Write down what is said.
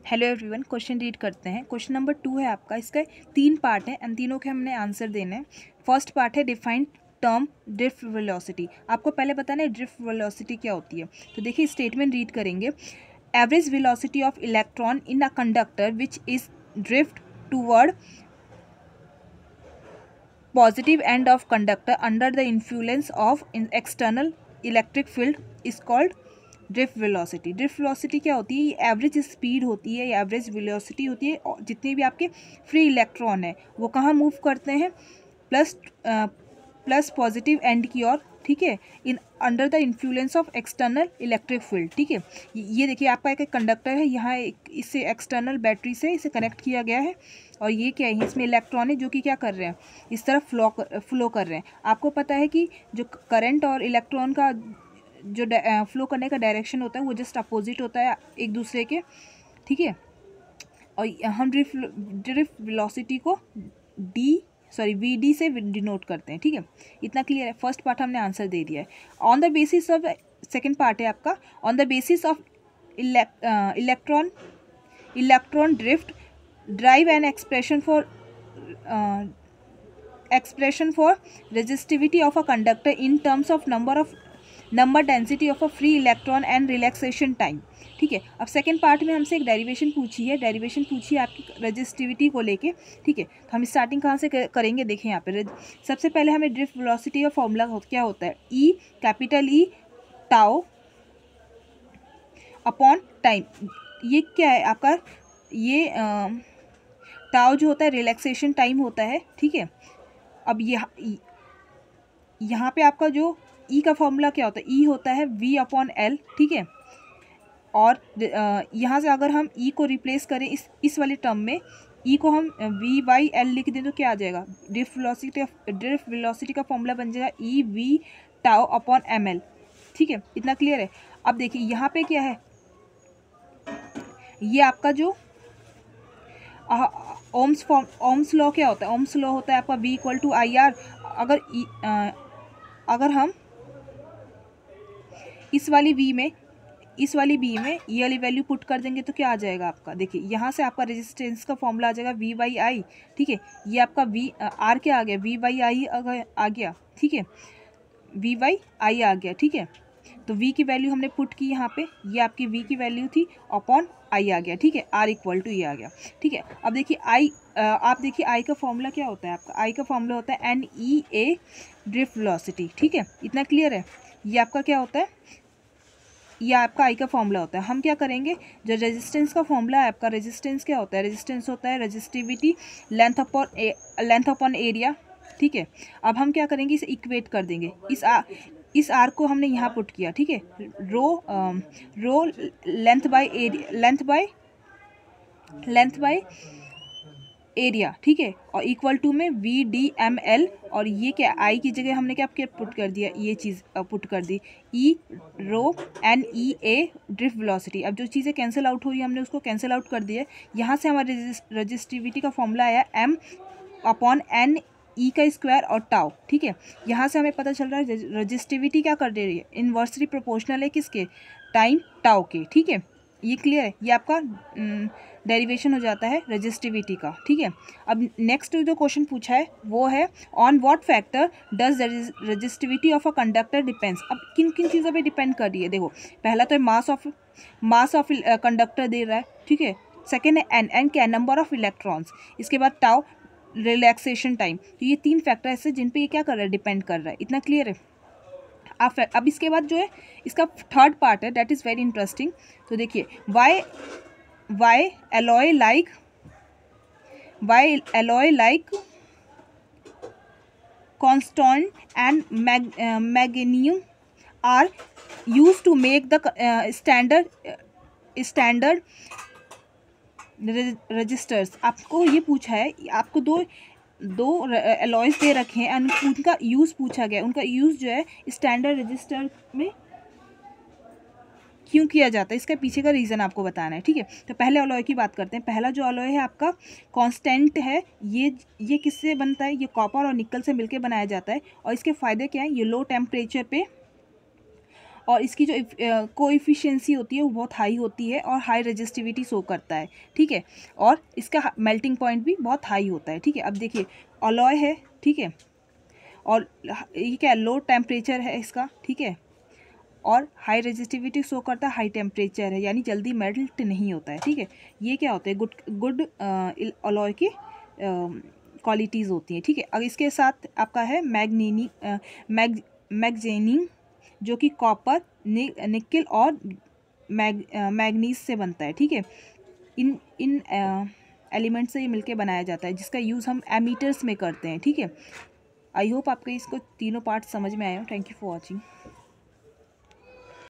Hello everyone, question read करते हैं। Question number 2 है आपका। इसका 3 पार्ट हैं, इन तीनों के हमने आंसर देने हैं। फर्स्ट पार्ट है डिफाइंड टर्म ड्रिफ्ट वेलोसिटी। आपको पहले बताना है ड्रिफ्ट वेलोसिटी क्या होती है। तो देखिए स्टेटमेंट रीड करेंगे। Average velocity of electron in a conductor which is drift toward positive end of conductor under the influence of external electric field is called drift velocity. Drift velocity क्या होती है? ये एवरेज स्पीड होती है, ये average velocity होती है। और जितने भी आपके फ्री इलेक्ट्रॉन है वो कहाँ मूव करते हैं? प्लस पॉजिटिव एंड की ओर, ठीक है, in under the influence of external electric field. ठीक है, ये देखिए आपका एक कंडक्टर है, यहाँ इससे एक्सटर्नल बैटरी से इसे कनेक्ट किया गया है। और ये क्या है? इसमें इलेक्ट्रॉन है जो कि क्या कर रहे हैं, इस तरफ फ्लो कर रहे हैं। आपको पता है कि जो करंट और इलेक्ट्रॉन का जो फ्लो करने का डायरेक्शन होता है वो जस्ट अपोजिट होता है एक दूसरे के। ठीक है, और हम ड्रिफ्ट वेलोसिटी को वी डी से डिनोट करते हैं। ठीक है, इतना क्लियर है। फर्स्ट पार्ट हमने आंसर दे दिया है। On the basis of, second part है आपका, on the basis of electron drift drive an expression for resistivity of a conductor in terms of number density of a free electron and relaxation time. ठीक है, अब second part में हमसे एक derivation पूछी है आपकी रेजिस्टिविटी को लेके। ठीक है, तो हम स्टार्टिंग कहाँ से करेंगे? देखें यहाँ पे सबसे पहले हमें ड्रिफ्ट वेलोसिटी का फॉर्मूला क्या होता है? E, capital E tau upon time. ये क्या है आपका? ये टाउ जो होता है रिलैक्सेशन टाइम होता है। ठीक है, अब यहाँ पे आपका जो ई का फॉर्मूला क्या होता है? ई होता है वी अपॉन एल। ठीक है, और यहाँ से अगर हम ई को रिप्लेस करें इस वाले टर्म में, ई को हम वी बाई एल लिख दें तो क्या आ जाएगा? ड्रिफ्ट वेलोसिटी का फॉर्मूला बन जाएगा E V tau upon M L. ठीक है, इतना क्लियर है। अब देखिए यहाँ पे क्या है, ये आपका जो ओम्स लॉ क्या होता है? ओम्स लॉ होता है आपका V equal to I R. अगर हम इस वाली V में ये वाली वैल्यू पुट कर देंगे तो क्या आ जाएगा आपका? देखिए यहाँ से आपका रेजिस्टेंस का फॉर्मूला आ जाएगा V बाई आई। ठीक है, ये आपका R क्या आ गया? V बाई आई आ गया। ठीक है, V बाई आई आ गया। ठीक है, तो V की वैल्यू हमने पुट की यहाँ पे, ये आपकी V की वैल्यू थी, अपॉन I आ गया। ठीक है, R इक्वल टू ये आ गया। ठीक है, अब देखिए आप देखिए I का फॉर्मूला क्या होता है आपका? I का फॉर्मूला होता है NEA ड्रिफ्ट वेलोसिटी। ठीक है, इतना क्लियर है। ये आपका क्या होता है? ये आपका आई का फॉर्मूला होता है। हम क्या करेंगे, जो रेजिस्टेंस का फॉर्मूला है आपका, रेजिस्टेंस क्या होता है? रेजिस्टेंस होता है रेजिस्टिविटी लेंथ अपॉन एरिया। ठीक है, अब हम क्या करेंगे, इसे इक्वेट कर देंगे। इस आर को हमने यहाँ पुट किया। ठीक है, रो लेंथ बाय एरिया। ठीक है, और इक्वल टू में VDML, और ये क्या आई की जगह हमने क्या पुट कर दिया? ये चीज़ पुट कर दी, E रो NEA ड्रिफ्ट वेलोसिटी। अब जो चीज़ें कैंसिल आउट हुई हमने उसको कैंसिल आउट कर दिया। यहाँ से हमारे रेजिस्टिविटी का फॉर्मूला आया M अपॉन N E का स्क्वायर और टाउ। ठीक है, यहाँ से हमें पता चल रहा है रेजिस्टिविटी क्या कर दे रही है? इन्वर्सली प्रोपोर्शनल है किसके? टाइम टाउ के। ठीक है, ये क्लियर है। ये आपका डेरिवेशन हो जाता है रेजिस्टिविटी का। ठीक है, अब नेक्स्ट जो क्वेश्चन पूछा है वो है on what factor does resistivity of a conductor depends. अब किन किन चीज़ों पे डिपेंड कर रही है? देखो, पहला तो मास ऑफ कंडक्टर दे रहा है। ठीक है, सेकेंड है एन क्या है? Number of electrons. इसके बाद टाउ रिलैक्सेशन टाइम। तो ये 3 फैक्टर ऐसे जिन पे ये क्या कर रहा है? डिपेंड कर रहा है। इतना क्लियर है। अब इसके बाद जो है इसका थर्ड पार्ट है, दैट इज़ वेरी इंटरेस्टिंग। तो देखिए why alloy like constant and magnesium are use to make the standard resistors. आपको ये पूछा है, आपको दो एलॉयज दे रखे हैं एंड उनका यूज़ पूछा गया। उनका यूज़ जो है स्टैंडर्ड रजिस्टर में क्यों किया जाता है, इसके पीछे का रीज़न आपको बताना है। ठीक है, तो पहले अलॉय की बात करते हैं। पहला जो अलॉय है आपका कांस्टेंट है, ये किससे बनता है? ये कॉपर और निकल से मिलकर बनाया जाता है। और इसके फ़ायदे क्या हैं? ये लो टेम्परेचर पे और इसकी जो कोएफिशिएंसी होती है वो बहुत हाई होती है और हाई रेजिस्टिविटी शो करता है, ठीक है। और इसका मेल्टिंग पॉइंट भी बहुत हाई होता है, ठीक है। अब देखिए अलॉय है, ठीक है, और ये क्या लो टेम्परेचर है इसका, ठीक है, और हाई रेजिस्टिविटी शो करता है, हाई टेम्परेचर है, यानी जल्दी मेल्ट नहीं होता है, ठीक है। ये क्या होता है, गुड अलॉय की क्वालिटीज़ होती हैं, ठीक है। अब इसके साथ आपका है मैग्नीशियम जो कि कॉपर, निकल और मैग्नीज से बनता है, ठीक है। इन इन एलिमेंट से ये मिलके बनाया जाता है, जिसका यूज़ हम एमीटर्स में करते हैं, ठीक है। आई होप आपको इसको तीनों पार्ट समझ में आए हो। Thank you for watching.